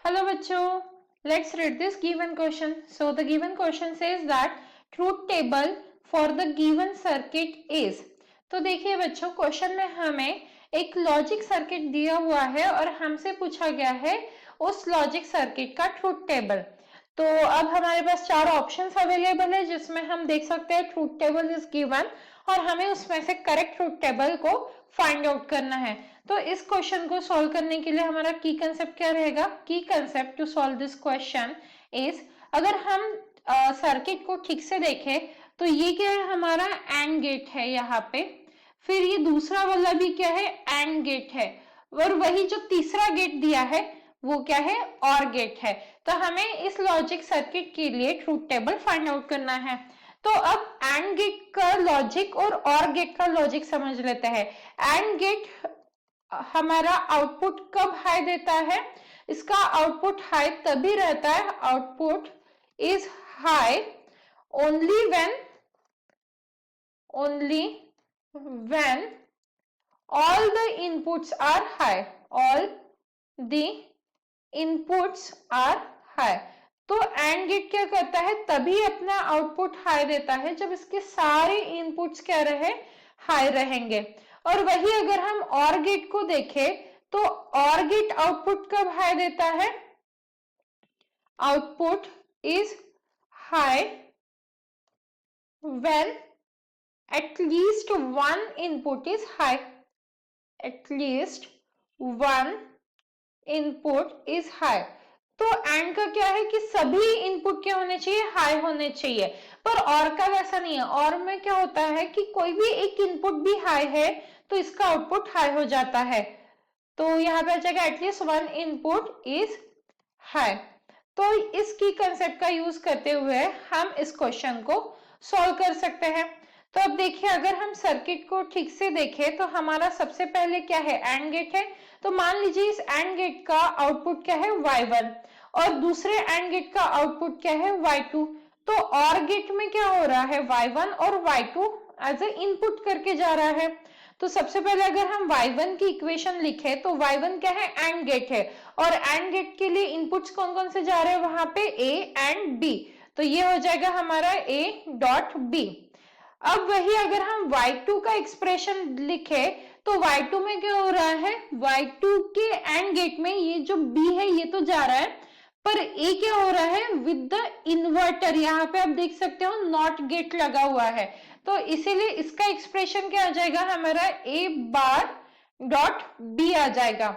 Hello बच्चों, let's read this given question. So the given question says that truth table for the given circuit is. तो देखिए बच्चों, question में हमें एक लॉजिक सर्किट दिया हुआ है और हमसे पूछा गया है उस लॉजिक सर्किट का ट्रूथ टेबल। तो अब हमारे पास चार ऑप्शंस अवेलेबल है जिसमें हम देख सकते हैं ट्रूथ टेबल इज गिवन और हमें उसमें से करेक्ट ट्रूथ टेबल को फाइंड आउट करना है। तो इस क्वेश्चन को सॉल्व करने के लिए हमारा की कंसेप्ट क्या रहेगा? की concept to solve this question is, अगर हम सर्किट को ठीक से देखें तो ये क्या है, हमारा एंड गेट है यहाँ पे, फिर ये दूसरा वाला भी क्या है, एंड गेट है, और वही जो तीसरा गेट दिया है वो क्या है, और गेट है। तो हमें इस लॉजिक सर्किट के लिए ट्रूथ टेबल फाइंड आउट करना है। तो अब एंड गेट का लॉजिक और गेट का लॉजिक समझ लेते हैं। एंड गेट हमारा आउटपुट कब हाई देता है? इसका आउटपुट हाई तभी रहता है, output is high only when all the inputs are high, all the inputs are high। तो एंड गेट क्या करता है, तभी अपना आउटपुट हाई देता है जब इसके सारे इनपुट्स क्या रहे, हाई रहेंगे। और वही अगर हम और गेट को देखें तो और गेट आउटपुट कब हाई देता है? Output is high when at least one input is high, at least one input is high। तो एंड का क्या है कि सभी इनपुट क्या होने चाहिए, हाई होने चाहिए। पर और का वैसा नहीं है, और में क्या होता है कि कोई भी एक इनपुट भी हाई है तो इसका आउटपुट हाई हो जाता है। तो यहाँ पे आ जाएगा at least one input is high. तो इसकी कंसेप्ट का यूज करते हुए हम इस क्वेश्चन को सॉल्व कर सकते हैं। तो अब देखिए, अगर हम सर्किट को ठीक से देखें तो हमारा सबसे पहले क्या है, एंड गेट है। तो मान लीजिए इस एंड गेट का आउटपुट क्या है, y1, और दूसरे एंड गेट का आउटपुट क्या है, y2। तो और गेट में क्या हो रहा है, y1 और y2 एज ए इनपुट करके जा रहा है। तो सबसे पहले अगर हम y1 की इक्वेशन लिखे तो y1 क्या है, एंड गेट है, और एंड गेट के लिए इनपुट्स कौन कौन से जा रहे हैं वहां पे, a एंड b। तो ये हो जाएगा हमारा a डॉट b। अब वही अगर हम y2 का एक्सप्रेशन लिखे तो y2 में क्या हो रहा है, y2 के एंड गेट में ये जो b है ये तो जा रहा है, पर a क्या हो रहा है, विद द इन्वर्टर। यहाँ पे आप देख सकते हो नॉट गेट लगा हुआ है, तो इसीलिए इसका एक्सप्रेशन क्या आ जाएगा, हमारा a बार डॉट b आ जाएगा।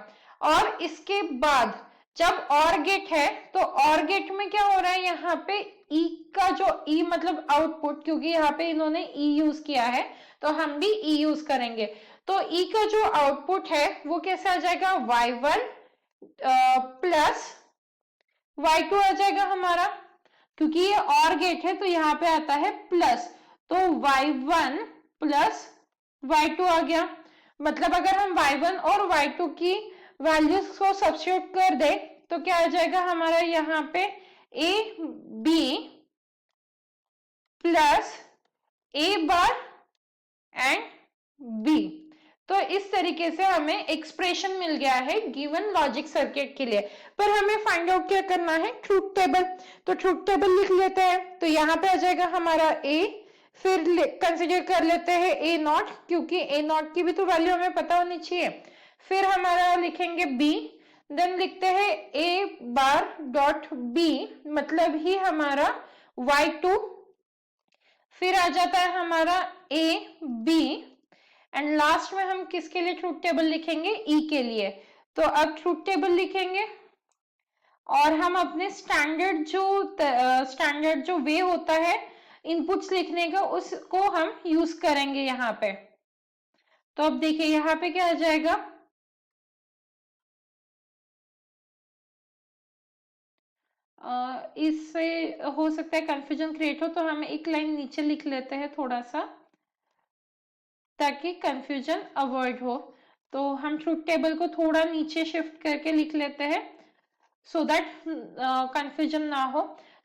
और इसके बाद जब और गेट है तो और गेट में क्या हो रहा है, यहाँ पे ई का जो ई मतलब आउटपुट, क्योंकि यहाँ पे इन्होंने ई यूज किया है तो हम भी ई यूज करेंगे। तो ई का जो आउटपुट है वो कैसे आ जाएगा, y1 प्लस y2 आ जाएगा हमारा, क्योंकि ये और गेट है तो यहाँ पे आता है प्लस, तो y1 प्लस y2 आ गया। मतलब अगर हम y1 और y2 की वैल्यूज को सब्स्टिट्यूट कर दे तो क्या आ जाएगा हमारा, यहाँ पे a b plus a bar and b। तो इस तरीके से हमें एक्सप्रेशन मिल गया है गिवन लॉजिक सर्किट के लिए। पर हमें फाइंड आउट क्या करना है, ट्रूथ टेबल। तो ट्रूथ टेबल लिख लेते हैं। तो यहाँ पे आ जाएगा हमारा a, फिर कंसिडर कर लेते हैं a नॉट, क्योंकि a नॉट की भी तो वैल्यू हमें पता होनी चाहिए। फिर हमारा लिखेंगे b, देन लिखते हैं a बार डॉट b, मतलब ही हमारा y2, फिर आ जाता है हमारा a b, एंड लास्ट में हम किसके लिए ट्रूथ टेबल लिखेंगे, ई के लिए। तो अब ट्रूथ टेबल लिखेंगे और हम अपने स्टैंडर्ड जो वे होता है इनपुट्स लिखने का, उसको हम यूज करेंगे यहाँ पे। तो अब देखिए यहाँ पे क्या आ जाएगा, इससे हो सकता है कंफ्यूजन क्रिएट हो, तो हम एक लाइन नीचे लिख लेते हैं थोड़ा सा ताकि कंफ्यूजन अवॉइड हो। तो हम ट्रूथ टेबल को थोड़ा नीचे शिफ्ट करके लिख लेते हैं सो दैट कंफ्यूजन ना हो।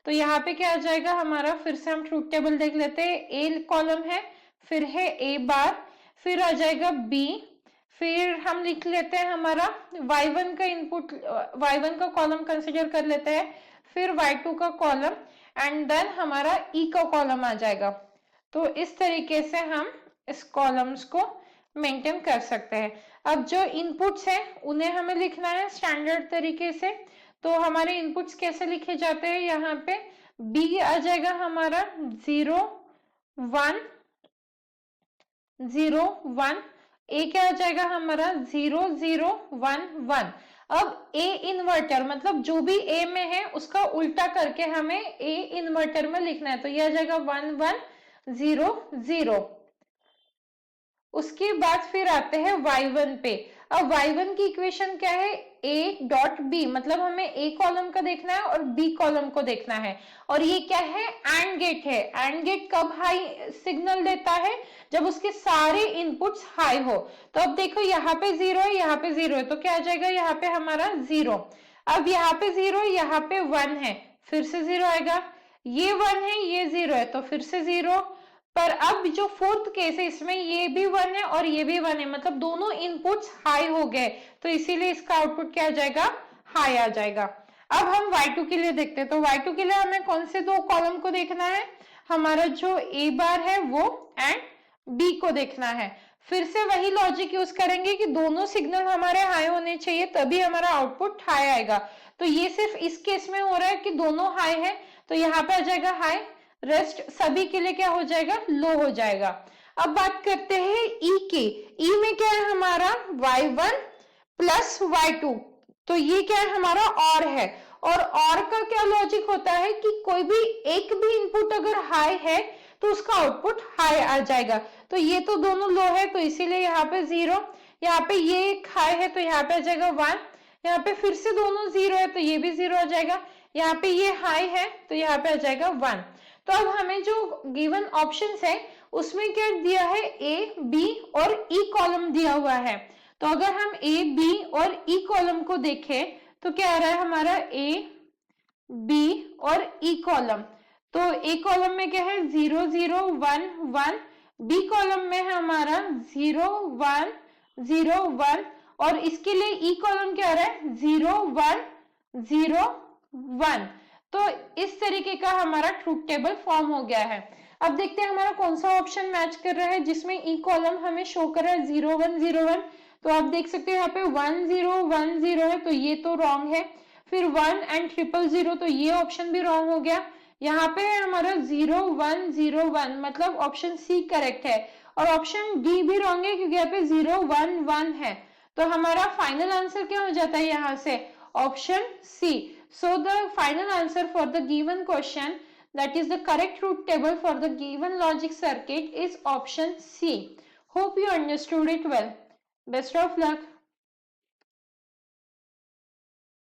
तो यहाँ पे क्या आ जाएगा हमारा, फिर से हम ट्रूथ टेबल देख लेते हैं। ए कॉलम है, फिर है ए बार, फिर आ जाएगा बी, फिर हम लिख लेते हैं हमारा y1 का इनपुट, y1 का कॉलम कंसिडर कर लेते हैं, फिर y2 का कॉलम एंड देन हमारा e का कॉलम आ जाएगा। तो इस तरीके से हम इस कॉलम्स को मेंटेन कर सकते हैं। अब जो इनपुट्स है उन्हें हमें लिखना है स्टैंडर्ड तरीके से। तो हमारे इनपुट्स कैसे लिखे जाते हैं, यहाँ पे b आ जाएगा हमारा 0 1 0 1, ए क्या आ जाएगा हमारा 0 0 1 1। अब ए इन्वर्टर मतलब जो भी ए में है उसका उल्टा करके हमें ए इन्वर्टर में लिखना है। तो यह आ जाएगा 1 1 0 0। उसके बाद फिर आते हैं y1 पे। अब y1 की इक्वेशन क्या है, a डॉट b, मतलब हमें a कॉलम का देखना है और b कॉलम को देखना है। और ये क्या है, एंड गेट है। एंड गेट कब हाई सिग्नल देता है, जब उसके सारे इनपुट्स हाई हो। तो अब देखो यहाँ पे 0 है, यहाँ पे 0 है, तो क्या आ जाएगा यहाँ पे हमारा 0। अब यहाँ पे 0, यहाँ पे 1 है, फिर से 0 आएगा। ये 1 है, ये 0 है, तो फिर से 0। पर अब जो फोर्थ केस है इसमें ये भी 1 है और ये भी 1 है, मतलब दोनों इनपुट्स हाई हो गए, तो इसीलिए इसका आउटपुट क्या आ जाएगा, हाई आ जाएगा। अब हम y2 के लिए देखते हैं। तो y2 के लिए हमें कौन से दो कॉलम को देखना है, हमारा जो a बार है वो एंड b को देखना है। फिर से वही लॉजिक यूज करेंगे कि दोनों सिग्नल हमारे हाई होने चाहिए, तभी हमारा आउटपुट हाई आएगा। तो ये सिर्फ इस केस में हो रहा है कि दोनों हाई है, तो यहाँ पे आ जाएगा हाई, रेस्ट सभी के लिए क्या हो जाएगा, लो हो जाएगा। अब बात करते हैं ई की। ई में क्या है हमारा y1 प्लस y2, तो ये क्या है हमारा और है। और का क्या लॉजिक होता है कि कोई भी एक भी इनपुट अगर हाई है तो उसका आउटपुट हाई आ जाएगा। तो ये तो दोनों लो है, तो इसीलिए यहाँ पे 0, यहाँ पे ये एक हाई है तो यहाँ पे आ जाएगा 1, यहाँ पे फिर से दोनों 0 है तो ये भी 0 आ जाएगा, यहाँ पे ये हाई है तो यहाँ पे आ जाएगा 1। तो अब हमें जो गिवन ऑप्शंस है उसमें क्या दिया है, ए बी और ई कॉलम दिया हुआ है। तो अगर हम ए बी और ई कॉलम को देखें तो क्या आ रहा है हमारा ए बी और ई कॉलम। तो ए कॉलम में क्या है 0 0 1 1, बी कॉलम में है हमारा 0 1 0 1, और इसके लिए ई कॉलम क्या आ रहा है 0 1 0 1। तो इस तरीके का हमारा ट्रूथ टेबल फॉर्म हो गया है। अब देखते हैं हमारा कौन सा ऑप्शन मैच कर रहा है जिसमें ई कॉलम हमें शो कर रहा है 0 1 0 1। तो आप देख सकते हो यहाँ पे 1 0 1 0 है, तो ये तो रॉन्ग है। फिर 1 एंड 0 0 0, तो ये ऑप्शन भी रॉन्ग हो गया। यहाँ पे है हमारा 0 1 0 1, मतलब ऑप्शन सी करेक्ट है। और ऑप्शन डी भी रॉन्ग है क्योंकि यहाँ पे 0 1 1 है। तो हमारा फाइनल आंसर क्या हो जाता है यहाँ से, option C. So the final answer for the given question, that is the correct truth table for the given logic circuit, is option C. Hope you understood it well. Best of luck.